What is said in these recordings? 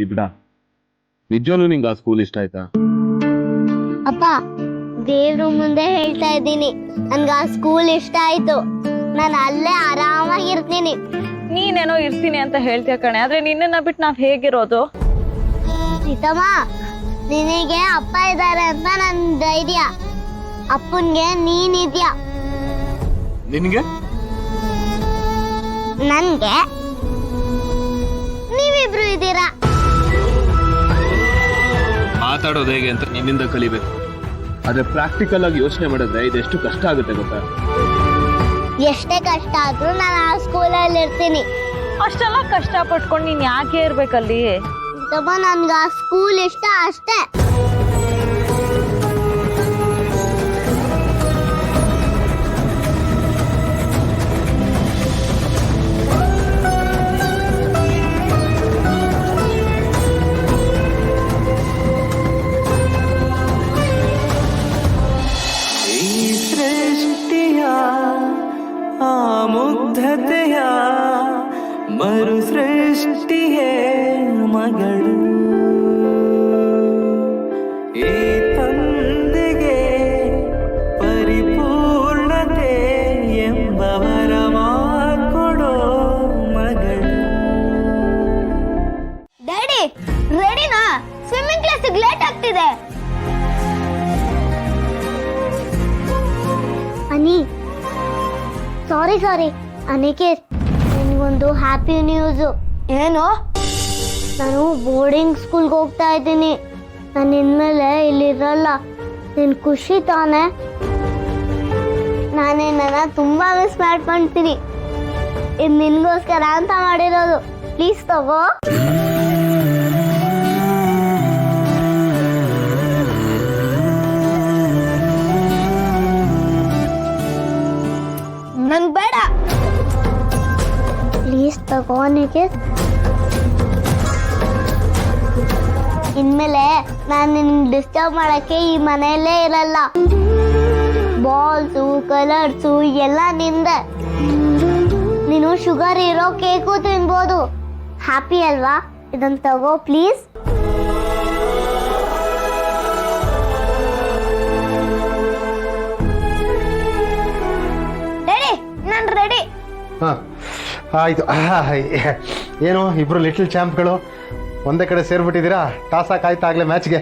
ಹೇಳ್ತಿ ಬಿಡ. ನಿಜವೂ ನಿಂಗೆ ಆ ಸ್ಕೂಲ್ ಇಷ್ಟ ಆಯ್ತಾ? ಅಪ್ಪ, ದೇವ್ರ ಮುಂದೆ ಹೇಳ್ತಾ ಇದ್ದೀನಿ, ನನ್ಗೆ ಆ ಸ್ಕೂಲ್ ಇಷ್ಟ ಆಯ್ತು. ನಾನು ಅಲ್ಲೇ ಆರಾಮಾಗಿರ್ತೀನಿ. ನೀನೇನೋ ಇರ್ತೀನಿ ಅಂತ ಹೇಳ್ತೀಯ ಕಣೆ, ಆದ್ರೆ ನಿನ್ನನ್ನ ಬಿಟ್ಟು ನಾವ್ ಹೇಗಿರೋದು? ಸೀತಮ್ಮ, ನಿನಗೆ ಅಪ್ಪ ಇದ್ದಾರೆ ಅಂತ ನನ್ ಧೈರ್ಯ, ಅಪ್ಪನ್ಗೆ ನೀನಿದ್ಯಾ. ನಿನ್ಗೆ ನನ್ಗೆ ನೀವಿಬ್ರು ಇದ್ದೀರಾ. ಮಾತಾಡೋದು ಹೇಗೆ ಅಂತ ನಿನ್ನಿಂದ ಕಲಿಬೇಕು. ಆದ್ರೆ ಪ್ರಾಕ್ಟಿಕಲ್ ಆಗಿ ಯೋಚನೆ ಮಾಡಿದ್ರೆ ಇದೆಷ್ಟು ಕಷ್ಟ ಆಗುತ್ತೆ ಗೊತ್ತಾ? ಎಷ್ಟೇ ಕಷ್ಟ ಆದ್ರೂ ನಾನು ಆ ಸ್ಕೂಲಲ್ಲಿ ಇರ್ತೀನಿ. ಅಷ್ಟೆಲ್ಲ ಕಷ್ಟ ಪಟ್ಕೊಂಡು ನೀನ್ ಯಾಕೆ ಇರ್ಬೇಕಲ್ಲಿ? ನನ್ಗೆ ಆ ಸ್ಕೂಲ್ ಇಷ್ಟ ಅಷ್ಟೇ. ಮುಗ್ಧತೆಯ ಮರು ಸೃಷ್ಟಿಯೇ ಮಗಳು, ಈ ತಂದೆಗೆ ಪರಿಪೂರ್ಣತೆ ಎಂಬವರ ಮಾರ್ಕೊಡೋ ಮಗಳು. ಡ್ಯಾಡಿ, ರೆಡಿನಾ? ಸ್ವಿಮ್ಮಿಂಗ್ ಕ್ಲಾಸಿಗೆ ಲೇಟ್ ಆಗ್ತಿದೆ. ಅನಿ, ಸಾರಿ ಅನಿಕೇತ್, ನಿನ್ಗೊಂದು ಹ್ಯಾಪಿ ನ್ಯೂಸು. ಏನು? ನಾನು ಬೋರ್ಡಿಂಗ್ ಸ್ಕೂಲ್ಗೆ ಹೋಗ್ತಾ ಇದ್ದೀನಿ. ನಾನು ಇನ್ಮೇಲೆ ಇಲ್ಲಿರಲ್ಲ. ನಿನ್ ಖುಷಿ ತಾನೆ? ನಾನೇನ ತುಂಬಾ ಮಿಸ್ ಮಾಡ್ಕೊಂತೀನಿ. ಇದು ನಿನ್ಗೋಸ್ಕರ ಅಂತ ಮಾಡಿರೋದು. ಪ್ಲೀಸ್ ತಗೋ. ನಂಗ್ ಬೇಡ. ಪ್ಲೀಸ್ ತಗೋ ನಿಖಿತ್. ಇನ್ಮೇಲೆ ನಾನು ನಿನ್ಗೆ ಡಿಸ್ಟರ್ಬ್ ಮಾಡಕ್ಕೆ ಈ ಮನೆಯಲ್ಲೇ ಇರಲ್ಲ. ಬಾಲ್ಸು, ಕಲರ್ಸು ಎಲ್ಲ ನಿಂದೆ. ನೀನು ಶುಗರ್ ಇರೋ ಕೇಕು ತಿನ್ಬೋದು. ಹ್ಯಾಪಿ ಅಲ್ವಾ? ಇದನ್ನ ತಗೋ ಪ್ಲೀಸ್. ರೆಡಿ. ಆಯ್ತು. ಏನು ಇಬ್ರು ಲಿಟಲ್ ಚಾಂಪ್ಗಳು ಒಂದೇ ಕಡೆ ಸೇರ್ಬಿಟ್ಟಿದ್ದೀರಾ? ಟಾಸ್ ಆಯ್ತಾಗ್ಲೇ ಮ್ಯಾಚ್ಗೆ.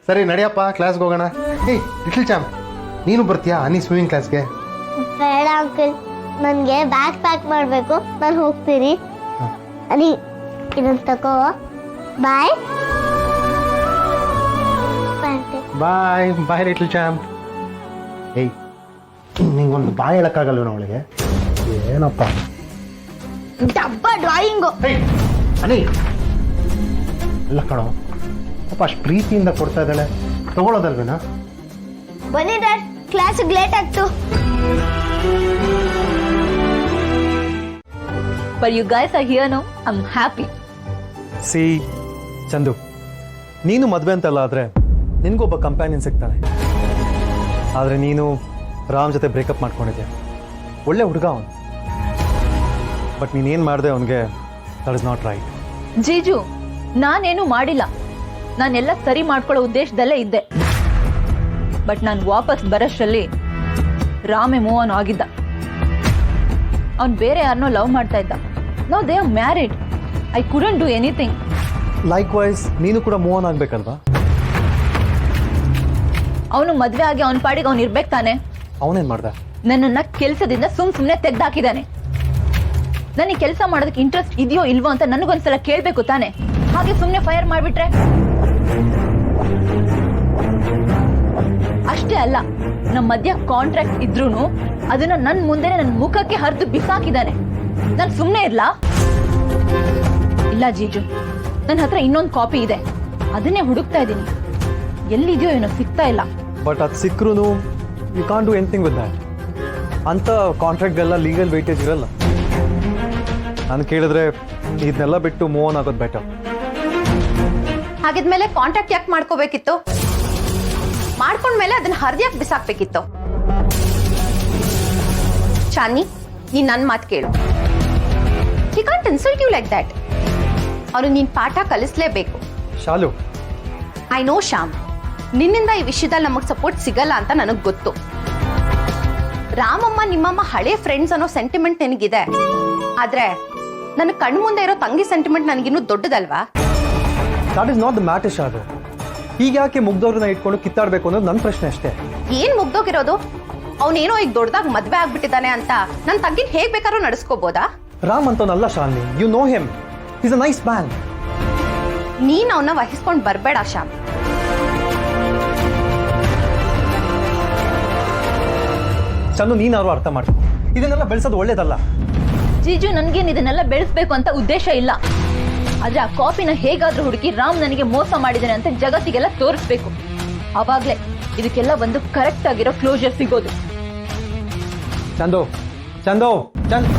ಸರಿ ನಡಿಯಪ್ಪ, ಕ್ಲಾಸ್ಗೆ ಹೋಗೋಣ. ಏಯ್ ಲಿಟಲ್ ಚಾಂಪ್, ನೀನು ಬರ್ತೀಯಾ ಅನಿ ಸ್ವಿಮ್ಮಿಂಗ್ ಕ್ಲಾಸ್ಗೆ? ಬೇಡ ಅಂಕಲ್, ನನಗೆ ಬ್ಯಾಗ್ ಪ್ಯಾಕ್ ಮಾಡಬೇಕು. ನಾನು ಹೋಗ್ತೀನಿ. ಅನಿ, ಇದನ್ನ ತಗೋ. ಬಾಯ್ ಬಾಯ್ ಬಾಯ್ ಲಿಟಲ್ ಚಾಂಪ್. ಏಯ್, ನಿಂಗೊಂದು ಬಾಯ್ ಹೇಳಕ್ಕಾಗಲ್ವ ಅವಳಿಗೆ? ಏನಪ್ಪ ಡಬ್ಬ ಡ್ರಾಯಿಂಗು. ಅನಿ, ಎಲ್ಲ ಕಣೋ, ಪಾಪ ಅಷ್ಟು ಪ್ರೀತಿಯಿಂದ ಕೊಡ್ತಾ ಇದ್ದಾಳೆ, ತಗೊಳ್ಳೋದಲ್ವೇನಾ? ಬನ್ನಿ ಡ್ಯಾಡ್, ಕ್ಲಾಸಿಗೆ ಲೇಟ್ ಆಗ್ತು. But you guys are here now. I'm happy. See Chandu, ನೀನು ಮದುವೆ ಅಂತಲ್ಲ ಆದರೆ ನಿನಗೊಬ್ಬ ಕಂಪ್ಯಾನಿಯನ್ ಸಿಗ್ತಾನೆ. ಆದರೆ ನೀನು ರಾಮ್ ಜೊತೆ ಬ್ರೇಕಪ್ ಮಾಡ್ಕೊಂಡಿದ್ದೆ. ಒಳ್ಳೆ ಹುಡುಗ ಅವನು, ಬಟ್ ನೀನೇನು ಮಾಡಿದೆ ಅವನಿಗೆ? That is not right. Jiju, ನಾನೇನು ಮಾಡಿಲ್ಲ. ನಾನೆಲ್ಲ ಸರಿ ಮಾಡ್ಕೊಳ್ಳೋ ಉದ್ದೇಶದಲ್ಲೇ ಇದ್ದೆ. ಬಟ್ ನಾನು ವಾಪಸ್ ಬರೋಷ್ಟರಲ್ಲಿ ರಾಮೇ ಮೂವ್ ಆನ್ ಆಗಿದ್ದ. ಅವ್ನು ಬೇರೆ ಯಾರನ್ನೋ ಲವ್ ಮಾಡ್ತಾ ಇದ್ದ. No they are married. I couldn't do anything. Likewise ನೀನು ಕೂಡ ಮೂವ್ ಆನ್ ಆಗಬೇಕಲ್ವಾ? ಅವನು ಮದುವೆ ಆಗಿ ಅವನ ಪಾಡಿಗೆ ಅವ್ನು ಇರ್ಬೇಕು ತಾನೆ. ಅವನೇನು ಮಾಡ್ದ? ನನ್ನನ್ನ ಕೆಲಸದಿಂದ ಸುಮ್ಮನೆ ತೆಗ್ದಾಕಿದ್ದಾನೆ. ನನಗೆ ಕೆಲಸ ಮಾಡೋದಕ್ಕೆ ಇಂಟ್ರೆಸ್ಟ್ ಇದೆಯೋ ಇಲ್ವೋ ಅಂತ ನನಗೊಂದ್ಸಲ ಕೇಳಬೇಕು ತಾನೆ. ಹಾಗೆ ಸುಮ್ಮನೆ ಫೈರ್ ಮಾಡಿಬಿಟ್ರೆ? ಅಷ್ಟೇ ಅಲ್ಲ, ನಮ್ಮ ಮಧ್ಯ ಕಾಂಟ್ರಾಕ್ಟ್ ಇದ್ರೂನು ಅದನ್ನ ನನ್ನ ಮುಂದೆನೆ ನನ್ನ ಮುಖಕ್ಕೆ ಹರಿದು ಬಿಸಾಕಿದ್ದಾನೆ. ನಾನು ಸುಮ್ಮನೆ ಇರ್ಲಾ? ಇಲ್ಲ ಜೀಜು, ನನ್ನ ಹತ್ರ ಇನ್ನೊಂದು ಕಾಪಿ ಇದೆ, ಅದನ್ನೇ ಹುಡುಕ್ತಾ ಇದ್ದೀನಿ. ಎಲ್ಲಿದೆಯೋ ಏನೋ ಸಿಗ್ತಾ ಇಲ್ಲ. ಬಟ್ ಅದು ಸಿಕ್ಕರೂ you can't do anything with that. ಅಂಥ ಕಾಂಟ್ರಾಕ್ಟ್ಗೆಲ್ಲ ಲೀಗಲ್ ವೇಟೇಜ್ ಇರಲ್ಲ. ನಾನು ಕೇಳಿದ್ರೆ ಇದನ್ನೆಲ್ಲ ಬಿಟ್ಟು ಮೂವ್ ಆನ್ ಆಗೋದು ಬೆಟರ್. ಹಾಗಿದ್ಮೇಲೆ ಕಾಂಟ್ಯಾಕ್ಟ್ ಯಾಕೆ ಮಾಡ್ಕೋಬೇಕಿತ್ತು? ಮಾಡ್ಕೊಂಡ್ಮೇಲೆ ಅದನ್ನ ಹರಿದ್ಯಾಕೆ ಬಿಸಾಕ್ಬೇಕಿತ್ತು? ಚಾನ್ನಿ, ನೀನ್ ನನ್ನ ಮಾತು ಕೇಳು. He can't insult you like that. ಅವ್ರಿಗೆ ನೀನ್ ಪಾಠ ಕಲಿಸ್ಲೇಬೇಕು. ಶಾಲು, ಐ ನೋ ಶ್ಯಾಮ್, ನಿನ್ನಿಂದ ಈ ವಿಷಯದಲ್ಲಿ ನಮಗ್ ಸಪೋರ್ಟ್ ಸಿಗಲ್ಲ ಅಂತ ನನಗ್ ಗೊತ್ತು. ರಾಮಮ್ಮ ನಿಮ್ಮಮ್ಮ ಹಳೆ ಫ್ರೆಂಡ್ಸ್ ಅನ್ನೋ ಸೆಂಟಿಮೆಂಟ್ ನಿನಗಿದೆ, ಆದ್ರೆ ನನ್ನ ಕಣ್ಮುಂದೆ ಇರೋ ತಂಗಿ ಸೆಂಟಿಮೆಂಟ್ ನನಗಿನ್ನೂ ದೊಡ್ಡದಲ್ವಾ? That is not the matter Shalu. ಈಗ ಯಾಕೆ ಮುಗ್ದವ್ರನ್ನ ಇಟ್ಕೊಂಡು ಕಿತ್ತಾಡ್ಬೇಕು ಅನ್ನೋದು ನನ್ನ ಪ್ರಶ್ನೆ ಅಷ್ಟೇ. ಏನ್ ಮುಗ್ದೋಗಿರೋದು? ಅವನೇನೋ ಈಗ ದೊಡ್ಡದಾಗಿ ಮದ್ವೆ ಆಗ್ಬಿಟ್ಟಿದ್ದಾನೆ ಅಂತ ನನ್ನ ತಂಗಿನ ಹೇಗ್ ಬೇಕಾದ್ರೂ ನಡೆಸ್ಕೋಬೋದಾ? ರಾಮ್ ಅಂತವನಲ್ಲ Shalini, you know him, is a nice man. ನೀನ್ ಅವನ್ನ ವಹಿಸ್ಕೊಂಡ್ ಬರ್ಬೇಡ ಶ್ಯಾಮ್. ಚಂದು, ನೀನಾದ್ರು ಅರ್ಥ ಮಾಡ್ಕೊ, ಇದನ್ನೆಲ್ಲ ಬೆಳೆಸೋದು ಒಳ್ಳೇದಲ್ಲ. ಜೀಜು, ನನ್ಗೇನ್ ಇದನ್ನೆಲ್ಲ ಬೆಳೆಸ್ಬೇಕು ಅಂತ ಉದ್ದೇಶ ಇಲ್ಲ. ಆದ್ರೆ ಆ ಕಾಫಿನ ಹೇಗಾದ್ರೂ ಹುಡುಕಿ ರಾಮ್ ನನಗೆ ಮೋಸ ಮಾಡಿದಾನೆ ಅಂತ ಜಗತ್ತಿಗೆಲ್ಲ ತೋರಿಸ್ಬೇಕು. ಅವಾಗ್ಲೇ ಇದಕ್ಕೆಲ್ಲ ಒಂದು ಕರೆಕ್ಟ್ ಆಗಿರೋ ಕ್ಲೋಜರ್ ಸಿಗೋದು. ಚಂದು, ಚಂದು, ಚಂದ್